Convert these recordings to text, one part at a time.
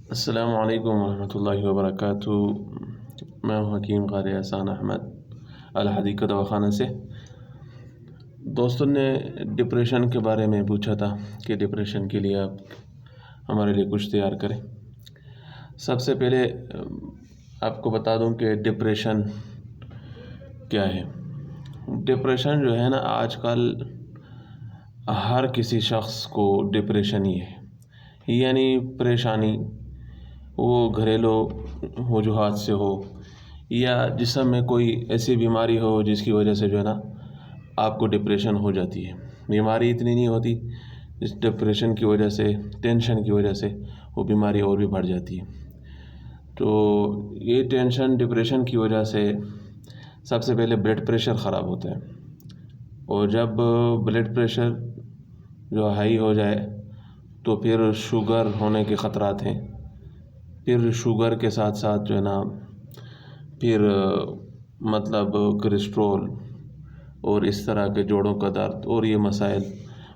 السلام علیکم ورحمۃ اللہ وبرکاتہ۔ میں ہوں حکیم قاری احسان احمد الحدیقہ دواخانہ سے۔ دوستوں نے ڈپریشن کے بارے میں پوچھا تھا کہ ڈپریشن کے لیے آپ ہمارے لیے کچھ تیار کریں۔ سب سے پہلے آپ کو بتا دوں کہ ڈپریشن کیا ہے۔ ڈپریشن جو ہے نا، آج کل ہر کسی شخص کو ڈپریشن ہی ہے، یعنی پریشانی، وہ گھریلو وجوہات سے ہو یا جسم میں کوئی ایسی بیماری ہو جس کی وجہ سے جو ہے نا آپ کو ڈپریشن ہو جاتی ہے۔ بیماری اتنی نہیں ہوتی، اس ڈپریشن کی وجہ سے، ٹینشن کی وجہ سے وہ بیماری اور بھی بڑھ جاتی ہے۔ تو یہ ٹینشن ڈپریشن کی وجہ سے سب سے پہلے بلڈ پریشر خراب ہوتا ہے، اور جب بلڈ پریشر جو ہائی ہو جائے تو پھر شوگر ہونے کے خطرات ہیں۔ پھر شوگر کے ساتھ ساتھ جو ہے نا پھر کولیسٹرول اور اس طرح کے جوڑوں کا درد اور یہ مسائل۔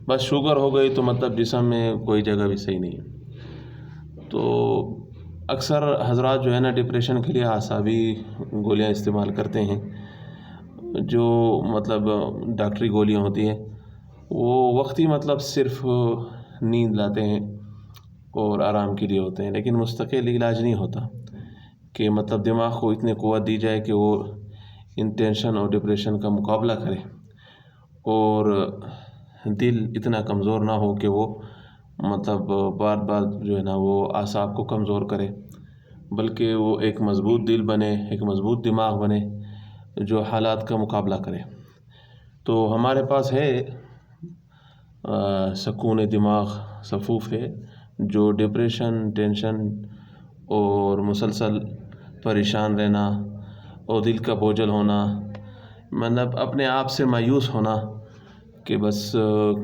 بس شوگر ہو گئی تو جسم میں کوئی جگہ بھی صحیح نہیں ہے۔ تو اکثر حضرات جو ہے نا ڈپریشن کے لیے اعصابی گولیاں استعمال کرتے ہیں، جو ڈاکٹری گولیاں ہوتی ہیں، وہ وقتی صرف نیند لاتے ہیں اور آرام کے لیے ہوتے ہیں، لیکن مستقل علاج نہیں ہوتا کہ دماغ کو اتنی قوت دی جائے کہ وہ ان ٹینشن اور ڈپریشن کا مقابلہ کرے، اور دل اتنا کمزور نہ ہو کہ وہ بار بار جو ہے نا وہ اعصاب کو کمزور کرے، بلکہ وہ ایک مضبوط دل بنے، ایک مضبوط دماغ بنے جو حالات کا مقابلہ کرے۔ تو ہمارے پاس ہے سکون دماغ صفوف ہے، جو ڈپریشن، ٹینشن اور مسلسل پریشان رہنا اور دل کا بوجھل ہونا، اپنے آپ سے مایوس ہونا کہ بس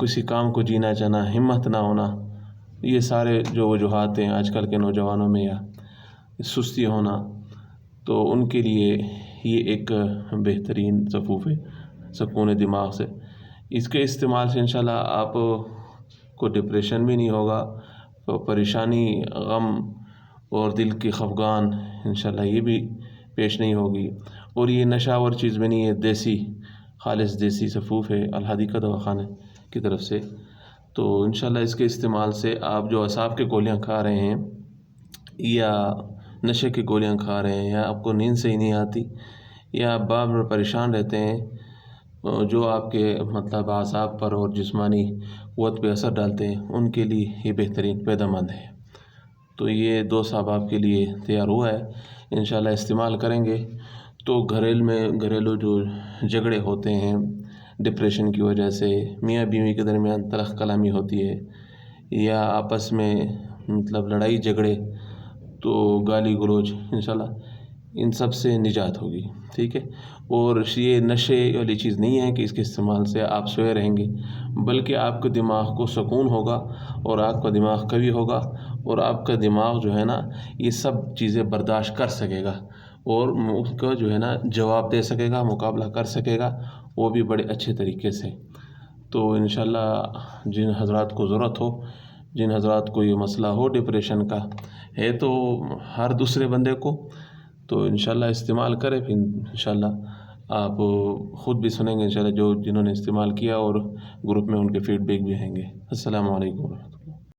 کسی کام کو جینا چاہنا، ہمت نہ ہونا، یہ سارے جو وجوہات ہیں آج کل کے نوجوانوں میں، یا سستی ہونا، تو ان کے لیے یہ ایک بہترین صفوف ہے سکون دماغ سے۔ اس کے استعمال سے انشاءاللہ آپ کو ڈپریشن بھی نہیں ہوگا، پریشانی، غم اور دل کی خفگان انشاءاللہ یہ بھی پیش نہیں ہوگی، اور یہ نشہ آور چیز بھی نہیں ہے، دیسی، خالص دیسی صفوف ہے الحدیقہ دواخانہ کی طرف سے۔ تو انشاءاللہ اس کے استعمال سے آپ جو اعصاب کی گولیاں کھا رہے ہیں یا نشے کی گولیاں کھا رہے ہیں، یا آپ کو نیند صحیح نہیں آتی، یا آپ بار بار پریشان رہتے ہیں، جو آپ کے اعصاب پر اور جسمانی قوت پہ اثر ڈالتے ہیں، ان کے لیے یہ بہترین فائدہ مند ہے۔ تو یہ دو صاحب آپ کے لیے تیار ہوا ہے، انشاءاللہ استعمال کریں گے تو گھریلو جو جھگڑے ہوتے ہیں ڈپریشن کی وجہ سے، میاں بیوی کے درمیان تلخ کلامی ہوتی ہے، یا آپس میں لڑائی جھگڑے، تو گالی گلوچ، انشاءاللہ ان سب سے نجات ہوگی، ٹھیک ہے۔ اور یہ نشے والی چیز نہیں ہے کہ اس کے استعمال سے آپ سوئے رہیں گے، بلکہ آپ کے دماغ کو سکون ہوگا، اور آپ کا دماغ قوی ہوگا، اور آپ کا دماغ جو ہے نا یہ سب چیزیں برداشت کر سکے گا، اور اس کا جو ہے نا جواب دے سکے گا، مقابلہ کر سکے گا، وہ بھی بڑے اچھے طریقے سے۔ تو انشاءاللہ جن حضرات کو ضرورت ہو، جن حضرات کو یہ مسئلہ ہو ڈپریشن کا ہے، تو ہر دوسرے بندے کو، تو انشاءاللہ استعمال کرے، پھر انشاءاللہ آپ خود بھی سنیں گے انشاءاللہ جنہوں نے استعمال کیا، اور گروپ میں ان کے فیڈ بیک بھی آئیں گے۔ السلام علیکم ورحمۃ اللہ۔